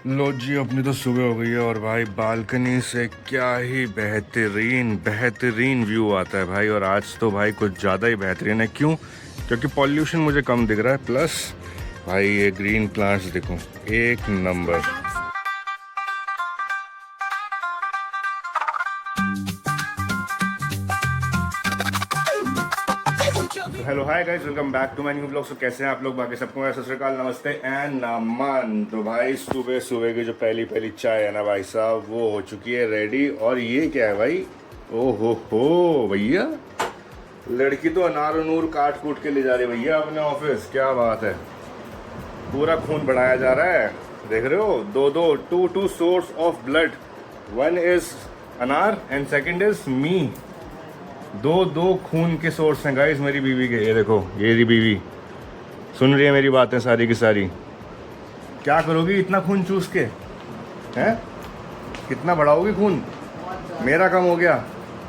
लो जी, अपनी तो सुबह हो गई है और भाई बालकनी से क्या ही बेहतरीन बेहतरीन व्यू आता है भाई। और आज तो भाई कुछ ज़्यादा ही बेहतरीन है। क्यों? क्योंकि पॉल्यूशन मुझे कम दिख रहा है, प्लस भाई ये ग्रीन प्लांट्स देखो, एक नंबर। Hello hi guys, welcome back to my new blog. So कैसे हैं आप लोग? बाकी सबको मेरा सत श्री अकाल, नमस्ते एंड नमन। तो भाई सुबह सुबह की जो पहली पहली चाय है ना भाई साहब, वो हो चुकी है रेडी। और ये क्या है भाई? ओ हो भैया, लड़की तो अनार नूर काट कूट के ले जा रही है भैया अपने ऑफिस। क्या बात है, पूरा खून बढ़ाया जा रहा है। देख रहे हो, दो दो two source of blood, one is anar and second is me. दो दो खून के सोर्स हैं गाइस मेरी बीवी के। ये देखो, ये रही बीवी, सुन रही है मेरी बातें सारी की सारी। क्या करोगी इतना खून चूस के? हैं? कितना बढ़ाओगी खून? मेरा कम हो गया,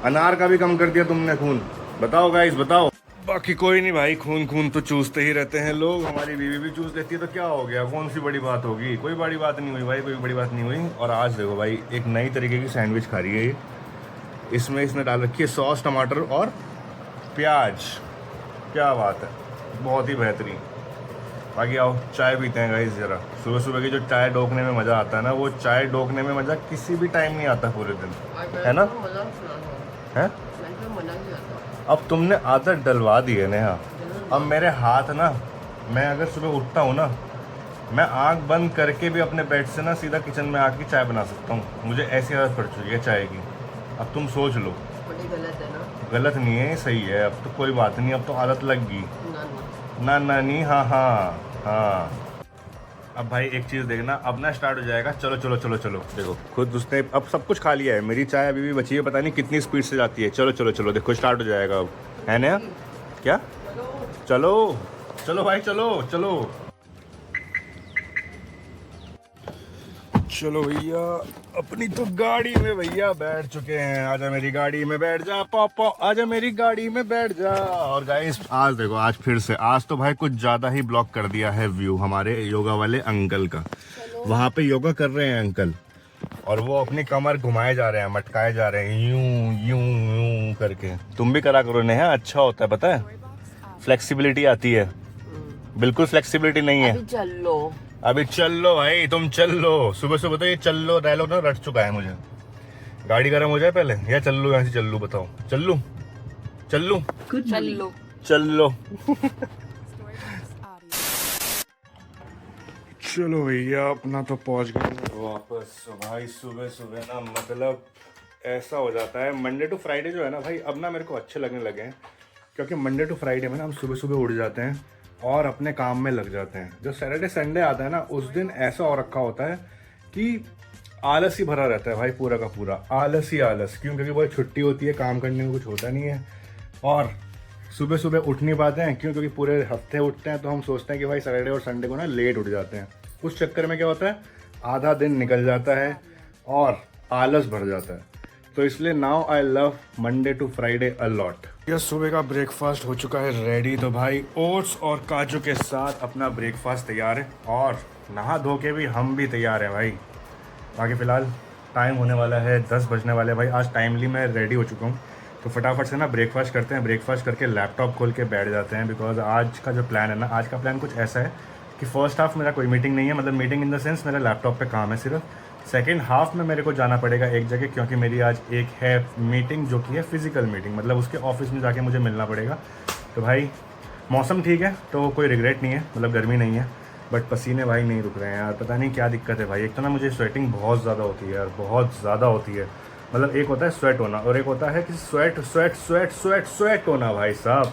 अनार का भी कम कर दिया तुमने खून। बताओ गाइस, बताओ। बाकी कोई नहीं भाई, खून खून तो चूसते ही रहते हैं लोग। हमारी बीवी भी चूस देती है, तो क्या हो गया? कौन सी बड़ी बात होगी? कोई बड़ी बात नहीं हुई भाई, कोई बड़ी बात नहीं हुई। और आज देखो भाई, एक नई तरीके की सैंडविच खा रही है ये। इसमें इसने डाल रखी है सॉस, टमाटर और प्याज। क्या बात है, बहुत ही बेहतरीन। बाकी आओ चाय पीते हैं गाइस ज़रा। सुबह सुबह की जो चाय डोकने में मज़ा आता है ना, वो चाय डोकने में मज़ा किसी भी टाइम नहीं आता पूरे दिन, है ना? है? अब तुमने आदत डलवा दी है नेहा। अब मेरे हाथ ना, मैं अगर सुबह उठता हूँ ना, मैं आंख बंद करके भी अपने बेड से ना सीधा किचन में आके चाय बना सकता हूँ। मुझे ऐसी आदत पड़ चुकी है चाय की। अब तुम सोच लो। गलत है ना? गलत नहीं है, सही है। अब तो कोई बात नहीं, अब तो आदत लग गई। ना ना ना नहीं, हाँ हाँ हाँ। अब भाई एक चीज़ देखना, अब ना स्टार्ट हो जाएगा चलो चलो चलो चलो। देखो खुद उसने अब सब कुछ खा लिया है, मेरी चाय अभी भी बची है, पता नहीं कितनी स्पीड से जाती है। चलो चलो चलो, देखो स्टार्ट हो जाएगा अब, है ना? क्या? चलो चलो भाई, चलो चलो चलो भैया। अपनी तो गाड़ी में भैया बैठ चुके हैं। आजा मेरी गाड़ी में बैठ जा पापा, आजा मेरी गाड़ी में बैठ जा। और गाइस आज देखो, आज फिर से, आज तो भाई कुछ ज़्यादा ही ब्लॉक कर दिया है व्यू हमारे योगा वाले अंकल का। वहाँ पे योगा कर रहे हैं अंकल, और वो अपनी कमर घुमाए जा रहे हैं, मटकाए जा रहे हैं, यूं यूं यूं करके। तुम भी करा करो नेहा, अच्छा होता है पता है, फ्लेक्सिबिलिटी आती है। बिल्कुल फ्लेक्सिबिलिटी नहीं है। अभी चल लो। अभी चल लो भाई, तुम चल लो। सुबह सुबह तो ये चल लो डायलॉग ना रट चुका है मुझे। गाड़ी गर्म हो जाए पहले, या चल लो यहाँ से? चल लो, बताओ। चल लो चल लो चल लो। चल लो चलो भैया, अपना तो पहुंच गए वापस। तो भाई सुबह सुबह ना, मतलब ऐसा हो जाता है, मंडे टू फ्राइडे जो है ना भाई, अब ना मेरे को अच्छे लगने लगे हैं। क्योंकि मंडे टू फ्राइडे में ना हम सुबह सुबह उठ जाते हैं और अपने काम में लग जाते हैं। जो सैटरडे संडे आता है ना, उस दिन ऐसा हो रखा होता है कि आलस ही भरा रहता है भाई, पूरा का पूरा आलस ही आलस। क्यों? क्योंकि भाई छुट्टी होती है, काम करने में कुछ होता नहीं है, और सुबह सुबह उठ नहीं पाते हैं। क्यों? क्योंकि पूरे हफ्ते उठते हैं तो हम सोचते हैं कि भाई सैटरडे और संडे को ना लेट उठ जाते हैं। उस चक्कर में क्या होता है, आधा दिन निकल जाता है और आलस भर जाता है। तो इसलिए now I love Monday to Friday a lot. यह सुबह का ब्रेकफास्ट हो चुका है रेडी। तो भाई ओट्स और काजू के साथ अपना ब्रेकफास्ट तैयार है, और नहा धो के भी हम भी तैयार हैं भाई। बाकी फ़िलहाल टाइम होने वाला है 10 बजने वाले हैं भाई। आज टाइमली मैं रेडी हो चुका हूँ, तो फटाफट से ना ब्रेकफास्ट करते हैं। ब्रेकफास्ट करके लैपटॉप खोल के बैठ जाते हैं, बिकॉज आज का जो प्लान है ना, आज का प्लान कुछ ऐसा है कि फ़र्स्ट हाफ मेरा कोई मीटिंग नहीं है, मतलब मीटिंग इन द सेंस मेरा लैपटॉप पे काम है सिर्फ। सेकेंड हाफ में मेरे को जाना पड़ेगा एक जगह, क्योंकि मेरी आज एक है मीटिंग जो कि है फिजिकल मीटिंग, मतलब उसके ऑफिस में जाके मुझे मिलना पड़ेगा। तो भाई मौसम ठीक है तो कोई रिग्रेट नहीं है, मतलब गर्मी नहीं है, बट पसीने भाई नहीं रुक रहे हैं यार। पता नहीं क्या दिक्कत है भाई। एक तो ना मुझे स्वेटिंग बहुत ज़्यादा होती है यार, बहुत ज़्यादा होती है। मतलब एक होता है स्वेट होना, और एक होता है कि sweat sweat sweat sweat sweat होना भाई साहब।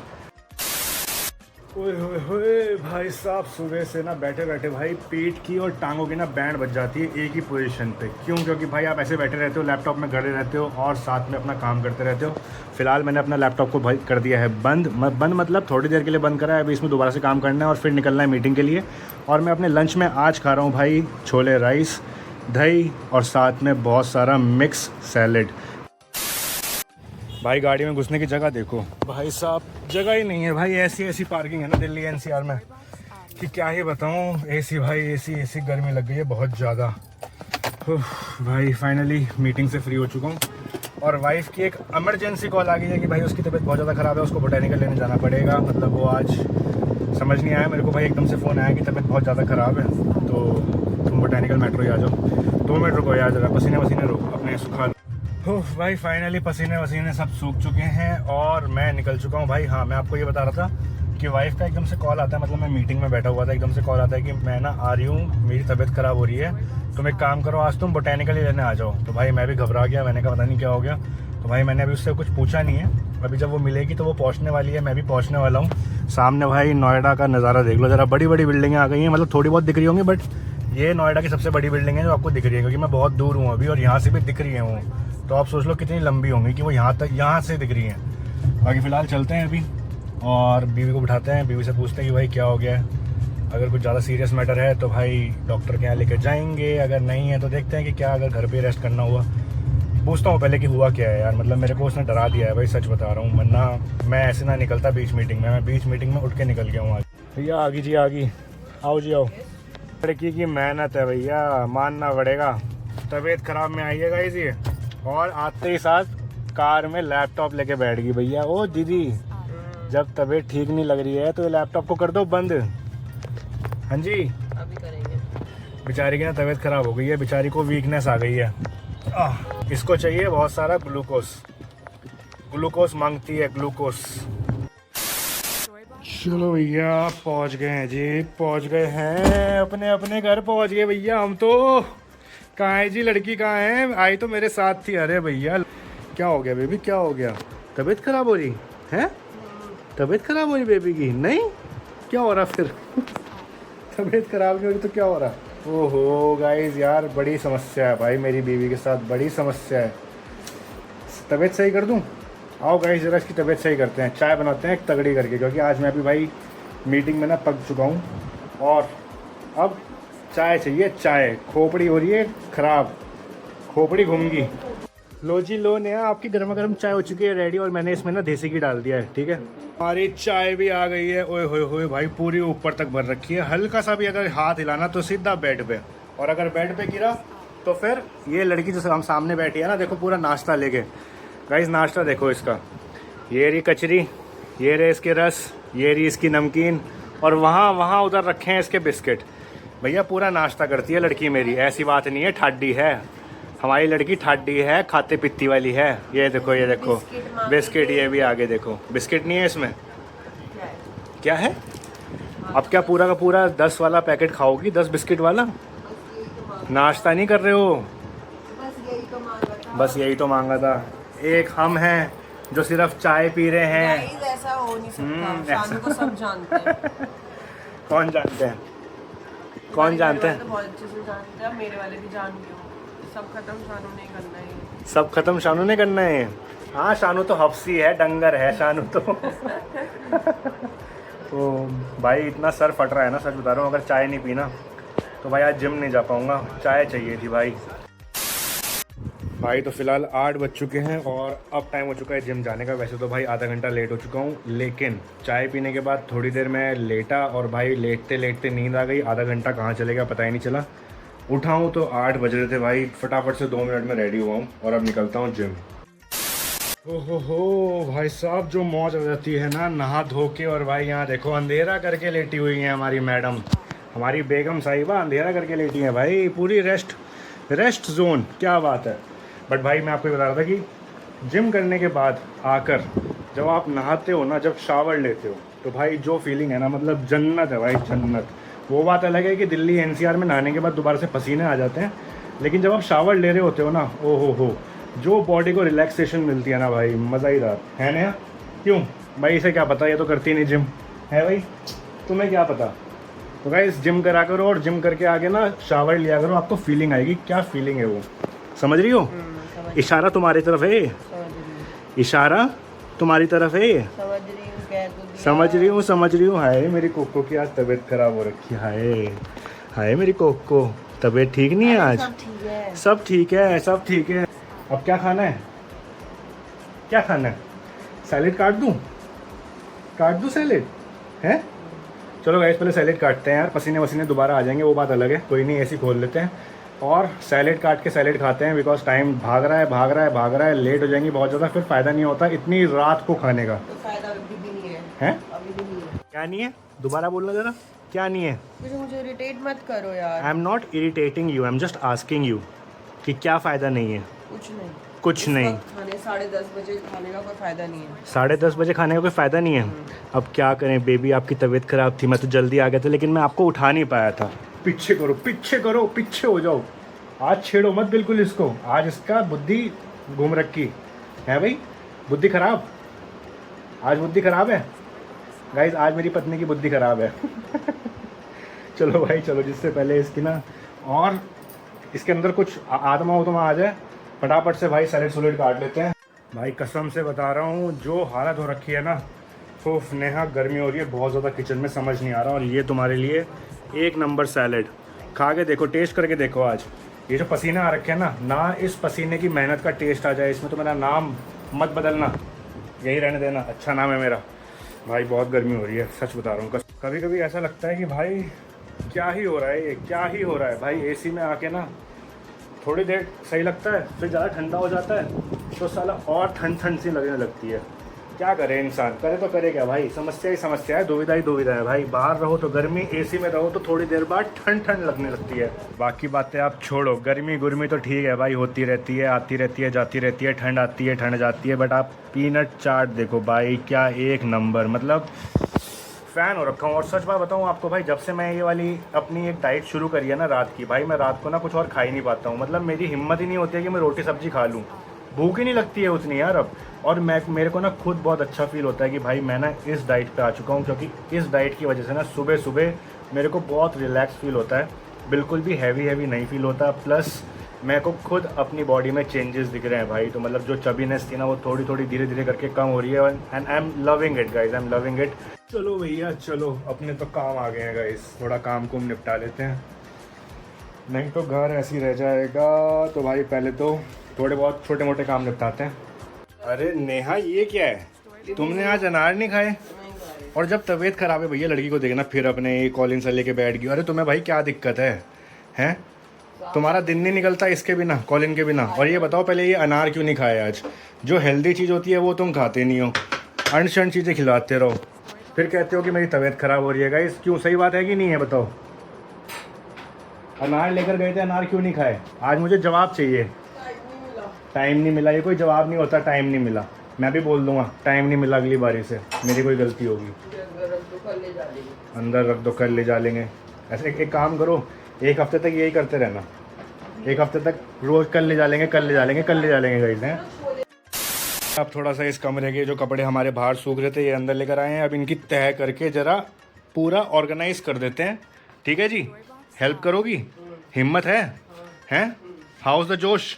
ओए होए होए भाई साहब, सुबह से ना बैठे बैठे भाई पेट की और टांगों की ना बैंड बज जाती है एक ही पोजीशन पे। क्यों? क्योंकि भाई आप ऐसे बैठे रहते हो, लैपटॉप में गड़े रहते हो और साथ में अपना काम करते रहते हो। फिलहाल मैंने अपना लैपटॉप को भाई कर दिया है बंद। बंद मतलब थोड़ी देर के लिए बंद करा है, अभी इसमें दोबारा से काम करना है और फिर निकलना है मीटिंग के लिए। और मैं अपने लंच में आज खा रहा हूँ भाई छोले राइस, दही और साथ में बहुत सारा मिक्स सैलेड। भाई गाड़ी में घुसने की जगह देखो भाई साहब, जगह ही नहीं है भाई। ऐसी ऐसी पार्किंग है ना दिल्ली एनसीआर में, कि क्या ही बताऊँ, एसी भाई एसी गर्मी लग गई है बहुत ज़्यादा। भाई फाइनली मीटिंग से फ्री हो चुका हूँ और वाइफ की एक इमरजेंसी कॉल आ गई है कि भाई उसकी तबीयत बहुत ज़्यादा ख़राब है, उसको बोटैनिकल लेने जाना पड़ेगा। मतलब वो आज समझ नहीं आया मेरे को भाई, एकदम से फ़ोन आया कि तबीयत बहुत ज़्यादा ख़राब है तो तुम बोटैनिकल मेट्रो ही आ जाओ। 2 मिनट रुको यार ज़रा, पसीने वसीने रुक अपने सुखा लो। भाई फाइनली पसीने वसीने सब सूख चुके हैं और मैं निकल चुका हूँ भाई। हाँ, मैं आपको ये बता रहा था कि वाइफ का एकदम से कॉल आता है, मतलब मैं मीटिंग में बैठा हुआ था, एकदम से कॉल आता है कि मैं ना आ रही हूँ, मेरी तबीयत ख़राब हो रही है, तुम एक काम करो आज तुम बोटैनिकल ही लेने आ जाओ। तो भाई मैं भी घबरा गया, मैंने कहा पता नहीं क्या हो गया। तो भाई मैंने अभी उससे कुछ पूछा नहीं है, अभी जब वो मिलेगी तो वो पहुँचने वाली है, मैं भी पहुँचने वाला हूँ। सामने भाई नोएडा का नज़ारा देख लो ज़रा, बड़ी बड़ी बिल्डिंगें आ गई हैं, मतलब थोड़ी बहुत दिख रही होंगी बट ये नोएडा की सबसे बड़ी बिल्डिंग है जो आपको दिख रही है, क्योंकि मैं बहुत दूर हूँ अभी और यहाँ से भी दिख रही है वो। तो आप सोच लो कितनी लंबी होंगी कि वो यहाँ से दिख रही हैं। बाकी फ़िलहाल चलते हैं अभी और बीवी को बिठाते हैं, बीवी से पूछते हैं कि भाई क्या हो गया है। अगर कुछ ज़्यादा सीरियस मैटर है तो भाई डॉक्टर के यहाँ लेकर जाएंगे, अगर नहीं है तो देखते हैं कि क्या, अगर घर पे रेस्ट करना हुआ। पूछता हूँ पहले कि हुआ क्या है यार, मतलब मेरे को उसने डरा दिया है भाई, सच बता रहा हूँ, वरना मैं ऐसे ना निकलता बीच मीटिंग में। मैं बीच मीटिंग में उठ के निकल गया हूँ आज। भैया आगी जी आगी, आओ जी आओ। लड़की की मेहनत है भैया, मानना पड़ेगा। तबीयत ख़राब में आइएगा इसी, और आते ही साथ कार में लैपटॉप लेके बैठ गई भैया। ओ दीदी, जब तबीयत ठीक नहीं लग रही है तो लैपटॉप को कर दो बंद। हाँ जी, अभी करेंगे। बेचारी की ना तबीयत ख़राब हो गई है, बेचारी को वीकनेस आ गई है। इसको चाहिए बहुत सारा ग्लूकोस मांगती है, ग्लूकोस। चलो भैया पहुंच गए हैं जी, पहुंच गए हैं, अपने अपने घर पहुंच गए भैया हम तो। कहाँ है जी लड़की, कहाँ है? आई तो मेरे साथ थी। अरे भैया क्या हो गया बेबी, क्या हो गया? तबीयत ख़राब हो रही है? तबीयत ख़राब हो रही बेबी की? नहीं, क्या हो रहा फिर? तबीयत ख़राब नहीं हो रही तो क्या हो रहा? ओहो गाइस यार, बड़ी समस्या है भाई मेरी बीवी के साथ, बड़ी समस्या है। तबीयत सही कर दूं? आओ गाइस ज़रा इसकी तबीयत सही करते हैं, चाय बनाते हैं एक तगड़ी करके, क्योंकि आज मैं भी भाई मीटिंग में ना पक चुका हूँ और अब चाय चाहिए, चाय। खोपड़ी हो रही है ख़राब, खोपड़ी घूम गई। लो जी लो, नया आपकी गर्मा गर्म चाय हो चुकी है रेडी, और मैंने इसमें ना देसी घी डाल दिया है, ठीक है। हमारी चाय भी आ गई है। ओए होए होए भाई, पूरी ऊपर तक भर रखी है। हल्का सा भी अगर हाथ हिलाना तो सीधा बेड पे, और अगर बेड पे गिरा तो फिर ये लड़की जो हम सामने बैठी है ना, देखो पूरा नाश्ता लेके। गाइस नाश्ता देखो इसका, ये रही कचरी, ये रहे इसके रस, ये रही इसकी नमकीन, और वहाँ उधर रखे हैं इसके बिस्किट। भैया पूरा नाश्ता करती है लड़की मेरी, ऐसी बात नहीं है, ठाडी है हमारी लड़की, ठाडी है, खाते पीती वाली है। ये देखो बिस्किट, ये भी आगे देखो, बिस्किट नहीं है इसमें, क्या है? अब क्या पूरा का पूरा 10 वाला पैकेट खाओगी, 10 बिस्किट वाला? नाश्ता नहीं कर रहे हो? बस यही तो मांगा था। एक हम हैं जो सिर्फ चाय पी रहे हैं। ऐसा हो नहीं सकता, शानू को सब जानते हैं। कौन जानते हैं? कौन जानते हैं? तो बहुत अच्छे से जानते हैं, मेरे वाले भी जान गए। सब खत्म शानू ने करना है, सब खत्म शानू ने करना है। हाँ शानू तो हफ्सी है, डंगर है शानू तो। तो भाई इतना सर फट रहा है ना, सच बता रहा हूँ, अगर चाय नहीं पीना तो भाई आज जिम नहीं जा पाऊँगा, चाय चाहिए थी भाई। भाई तो फिलहाल 8 बज चुके हैं और अब टाइम हो चुका है जिम जाने का। वैसे तो भाई आधा घंटा लेट हो चुका हूँ, लेकिन चाय पीने के बाद थोड़ी देर मैं लेटा और भाई लेटते लेटते नींद आ गई। आधा घंटा कहाँ चले गया पता ही नहीं चला। उठा हूँ तो 8 बज रहे थे भाई, फटाफट से 2 मिनट में रेडी हुआ हूँ और अब निकलता हूँ जिम। ओहो भाई साहब, जो मौज हो जाती है ना नहा धो के। और भाई यहाँ देखो अंधेरा करके लेटी हुई है हमारी मैडम, हमारी बेगम साहिबा अंधेरा करके लेटी है भाई, पूरी रेस्ट जोन, क्या बात है। बट भाई मैं आपको बता रहा था कि जिम करने के बाद आकर जब आप नहाते हो ना, जब शावर लेते हो, तो भाई जो फीलिंग है ना, मतलब जन्नत है भाई, जन्नत। वो बात अलग है कि दिल्ली NCR में नहाने के बाद दोबारा से पसीने आ जाते हैं, लेकिन जब आप शावर ले रहे होते हो ना, ओ हो, जो बॉडी को रिलैक्सेशन मिलती है ना भाई, मज़ा ही रात है ना। क्यों भाई, इसे क्या पता, ये तो करती नहीं जिम है भाई, तुम्हें क्या पता। तो गाइस जिम करा करो और जिम करके आगे ना शावर लिया करो, आपको फीलिंग आएगी। क्या फीलिंग है वो, समझ रही हो? इशारा तुम्हारी तरफ है, इशारा तुम्हारी तरफ है, समझ रही हूँ। हाय मेरी कोको की आज तबीयत खराब हो रखी है, हाय मेरी कोको, तबीयत ठीक नहीं है आज? सब ठीक है। अब क्या खाना है, क्या खाना है? सैलेड काट दूँ सैलेड है? चलो गाइस पहले सैलेड काटते हैं यार, पसीने वसीने दोबारा आ जाएंगे, वो बात अलग है, कोई नहीं, ऐसे खोल लेते हैं और सैलेड काट के सैलेड खाते हैं, बिकॉज टाइम भाग रहा है, लेट हो जाएंगी बहुत ज़्यादा, फिर फ़ायदा नहीं होता इतनी रात को खाने का। तो फायदा अभी भी नहीं है। हैं? अभी भी नहीं है। क्या नहीं है, दोबारा बोलना ज़रा, क्या नहीं है? मुझे इरिटेट मत करो यार। I am not irritating you, I am just asking you कि क्या फ़ायदा नहीं है। कुछ नहीं। खाने 10:30 बजे खाने का कोई फ़ायदा नहीं है। 10:30 बजे खाने का कोई फ़ायदा नहीं है। अब क्या करें बेबी, आपकी तबीयत ख़राब थी, मैं तो जल्दी आ गया था, लेकिन मैं आपको उठा नहीं पाया था। पीछे करो, पीछे हो जाओ, आज छेड़ो मत बिल्कुल इसको, आज इसका बुद्धि घूम रखी है भाई, बुद्धि ख़राब, आज बुद्धि ख़राब है गाइज, आज मेरी पत्नी की बुद्धि ख़राब है। चलो भाई चलो, जिससे पहले इसकी ना और इसके अंदर कुछ आत्मा उतमा आ जाए, फटाफट से भाई सैलेड सुलेड काट लेते हैं। भाई कसम से बता रहा हूँ, जो हालत हो रखी है ना, तो नेहा गर्मी हो रही है बहुत ज़्यादा, किचन में समझ नहीं आ रहा, और ये तुम्हारे लिए 1 नंबर सैलेड, खा के देखो, टेस्ट करके देखो। आज ये जो पसीना आ रखे है ना इस पसीने की मेहनत का टेस्ट आ जाए इसमें, तो मेरा नाम मत बदलना, यही रहने देना, अच्छा नाम है मेरा। भाई बहुत गर्मी हो रही है, सच बता रहा हूँ। कभी कभी ऐसा लगता है कि भाई क्या ही हो रहा है, ये क्या ही हो रहा है भाई। एसी में आके ना थोड़ी देर सही लगता है, फिर ज़्यादा ठंडा हो जाता है तो साला और ठंड सी लगने लगती है। क्या करे इंसान, करे तो करे क्या भाई, समस्या ही समस्या है, दुविधा ही दुविधा है भाई। बाहर रहो तो गर्मी, एसी में रहो तो थोड़ी देर बाद ठंड लगने लगती है। बाकी बातें आप छोड़ो, गर्मी गुर्मी तो ठीक है भाई, होती रहती है, आती रहती है, जाती रहती है, ठंड आती है, ठंड जाती है, बट आप पीनट चाट देखो भाई, क्या 1 नंबर, मतलब फ़ैन हो रखा हूँ। और सच बात बताऊँ आपको भाई, जब से मैं ये वाली अपनी एक डाइट शुरू करी है ना रात की, भाई मैं रात को ना कुछ और खा ही नहीं पाता हूँ, मतलब मेरी हिम्मत ही नहीं होती है कि मैं रोटी सब्जी खा लूँ, भूख ही नहीं लगती है उतनी यार अब। और मेरे को ना खुद बहुत अच्छा फील होता है कि भाई मैं ना इस डाइट पे आ चुका हूँ, क्योंकि इस डाइट की वजह से ना सुबह सुबह मेरे को बहुत रिलैक्स फील होता है, बिल्कुल भी हैवी नहीं फील होता, प्लस मेरे को खुद अपनी बॉडी में चेंजेस दिख रहे हैं भाई। तो मतलब जो चबीनेस थी ना, वो थोड़ी थोड़ी धीरे धीरे करके कम हो रही है, and I am loving it guys, I am loving it. चलो भैया चलो, अपने तो काम आ गए हैं गाइज, थोड़ा काम को निपटा लेते हैं, नहीं तो घर ऐसे ही रह जाएगा। तो भाई पहले तो थोड़े बहुत छोटे मोटे काम निपटाते हैं। अरे नेहा ये क्या है, तुमने आज अनार नहीं खाए? और जब तबीयत ख़राब है भैया लड़की को देखना, फिर अपने कॉलिन से लेके बैठ गई। अरे तुम्हें भाई क्या दिक्कत है, हैं? तुम्हारा दिन नहीं निकलता इसके बिना, कॉलिन के बिना। और ये बताओ पहले, ये अनार क्यों नहीं खाया आज? जो हेल्दी चीज़ होती है वो तुम खाते नहीं हो, अनशन चीज़ें खिलाते रहो, फिर कहते हो कि मेरी तबीयत ख़राब हो रही है। गाइस क्यों, सही बात है कि नहीं है बताओ? अनार लेकर गए थे, अनार क्यों नहीं खाए? आज मुझे जवाब चाहिए। टाइम नहीं मिला, ये कोई जवाब नहीं होता, टाइम नहीं मिला। मैं भी बोल दूंगा टाइम नहीं मिला, अगली बारी से मेरी कोई गलती होगी। अंदर रख दो, कल ले जा लेंगे। ऐसे एक काम करो, 1 हफ्ते तक यही करते रहना, 1 हफ्ते तक रोज़ कल ले जा लेंगे, कल ले जा लेंगे, कल ले जा लेंगे गाइस हैं। अब थोड़ा सा इस कमरे के जो कपड़े हमारे बाहर सूख रहे थे, ये अंदर लेकर आए हैं। अब इनकी तह करके ज़रा पूरा ऑर्गेनाइज कर देते हैं, ठीक है जी? हेल्प करोगी? हिम्मत है? हैं? हाउस द जोश?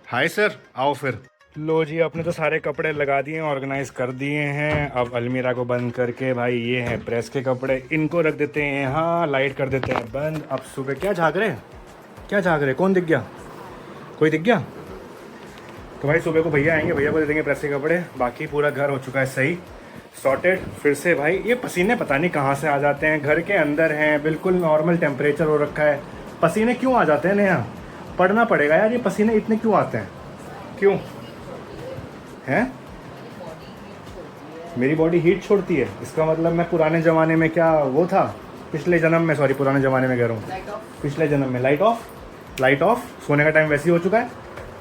हाय सर, आओ फिर। लो जी, अपने तो सारे कपड़े लगा दिए, ऑर्गेनाइज कर दिए हैं। अब अलमीरा को बंद करके भाई, ये हैं प्रेस के कपड़े, इनको रख देते हैं यहाँ, लाइट कर देते हैं बंद। अब सुबह क्या झाँक रहे, क्या झाँक रहे? कौन दिख गया? कोई दिख गया? तो भाई सुबह को भैया आएंगे, भैया को दे देंगे प्रेस के कपड़े। बाकी पूरा घर हो चुका है सही, सॉर्टेड। फिर से भाई ये पसीने पता नहीं कहाँ से आ जाते हैं, घर के अंदर हैं, बिल्कुल नॉर्मल टेम्परेचर हो रखा है, पसीने क्यों आ जाते हैं नेहा? पढ़ना पड़ेगा यार, ये पसीने इतने क्यों आते हैं, क्यों हैं? मेरी बॉडी हीट छोड़ती है, इसका मतलब मैं पुराने ज़माने में क्या वो था, पिछले जन्म में, सॉरी पुराने ज़माने में कह रहा हूँ, पिछले जन्म में लाइट ऑफ, सोने का टाइम वैसे ही हो चुका है,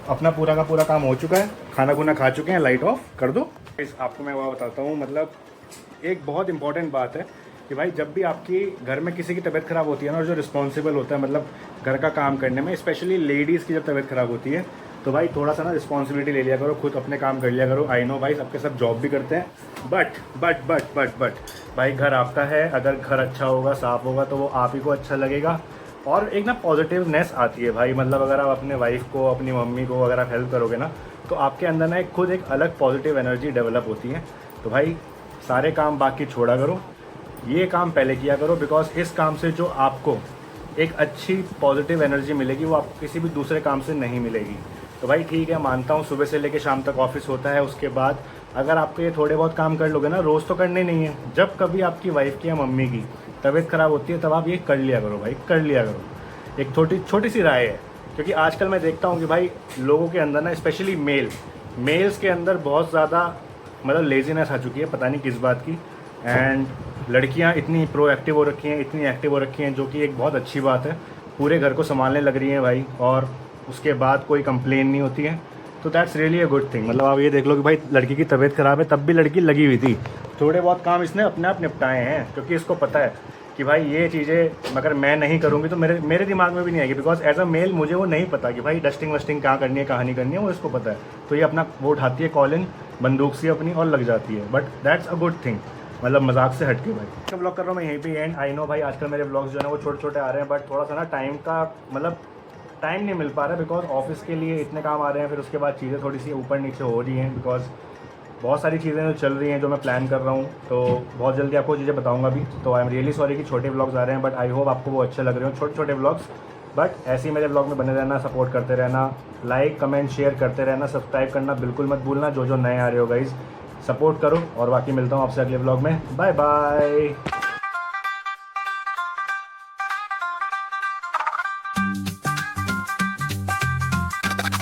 अपना पूरा का पूरा काम हो चुका है, खाना खुना खा चुके हैं, लाइट ऑफ कर दो। आपको मैं वो बताता हूँ, मतलब एक बहुत इंपॉर्टेंट बात है कि भाई जब भी आपकी घर में किसी की तबीयत ख़राब होती है ना, और जो रिस्पॉन्सिबल होता है मतलब घर का काम करने में, स्पेशली लेडीज़ की जब तबीयत ख़राब होती है, तो भाई थोड़ा सा ना रिस्पॉन्सिबिलिटी ले लिया करो, खुद अपने काम कर लिया करो। आई नो भाई सबके सब जॉब भी करते हैं, बट भाई घर आपका है, अगर घर अच्छा होगा, साफ़ होगा, तो वो आप ही को अच्छा लगेगा, और एक ना पॉजिटिवनेस आती है भाई। मतलब अगर आप अपने वाइफ को, अपनी मम्मी को अगर आप हेल्प करोगे ना, तो आपके अंदर ना खुद एक अलग पॉजिटिव एनर्जी डेवलप होती है। तो भाई सारे काम बाकी छोड़ा करो, ये काम पहले किया करो, बिकॉज इस काम से जो आपको एक अच्छी पॉजिटिव एनर्जी मिलेगी, वो आपको किसी भी दूसरे काम से नहीं मिलेगी। तो भाई ठीक है, मानता हूँ सुबह से लेकर शाम तक ऑफिस होता है, उसके बाद अगर आपके ये थोड़े बहुत काम कर लोगे ना, रोज़ तो करने नहीं है, जब कभी आपकी वाइफ की या मम्मी की तबीयत ख़राब होती है तब आप ये कर लिया करो भाई, कर लिया करो। एक छोटी सी राय है, क्योंकि आजकल मैं देखता हूँ कि भाई लोगों के अंदर ना, स्पेशली मेल्स के अंदर बहुत ज़्यादा मतलब लेजीनेस आ चुकी है, पता नहीं किस बात की। एंड लड़कियां इतनी प्रोएक्टिव हो रखी हैं, इतनी एक्टिव हो रखी हैं, जो कि एक बहुत अच्छी बात है। पूरे घर को संभालने लग रही हैं भाई, और उसके बाद कोई कंप्लेन नहीं होती है, तो that's really a good thing. मतलब आप ये देख लो कि भाई लड़की की तबीयत ख़राब है तब भी लड़की लगी हुई थी, थोड़े बहुत काम इसने अपने आप निपटाए हैं, क्योंकि इसको पता है कि भाई ये चीज़ें अगर मैं नहीं करूँगी तो मेरे दिमाग में भी नहीं आएगी, बिकॉज एज अ मेल मुझे वो नहीं पता कि भाई डस्टिंग वस्टिंग कहाँ करनी है कहाँ नहीं करनी है, वो इसको पता है। तो ये अपना वो उठाती है कॉलिन बंदूक सी अपनी और लग जाती है, but that's a good thing, मतलब मजाक से हटके भाई। तो ब्लॉग कर रहा हूँ मैं यहीं पे एंड। आई नो भाई आजकल मेरे ब्लॉग्स जो है ना वो छोटे छोटे आ रहे हैं, बट थोड़ा सा ना टाइम का मतलब टाइम नहीं मिल पा रहा है, बिकॉज ऑफिस के लिए इतने काम आ रहे हैं, फिर उसके बाद चीज़ें थोड़ी सी ऊपर नीचे हो रही हैं, बिकॉज बहुत सारी चीज़ें जो चल रही हैं जो मैं प्लान कर रहा हूँ, तो बहुत जल्दी आपको चीज़ें बताऊंगा भी। तो आई एम रियली सॉरी कि छोटे ब्लॉग्स आ रहे हैं, बट आई होप आपको वो अच्छे लग रहे हो, छोटे छोटे ब्लॉग्स। बट ऐसे ही मेरे ब्लॉग में बने रहना, सपोर्ट करते रहना, लाइक कमेंट शेयर करते रहना, सब्सक्राइब करना बिल्कुल मत भूलना, जो नए आ रहे हो गाइज सपोर्ट करो। और बाकी मिलता हूँ आपसे अगले ब्लॉग में, बाय बाय।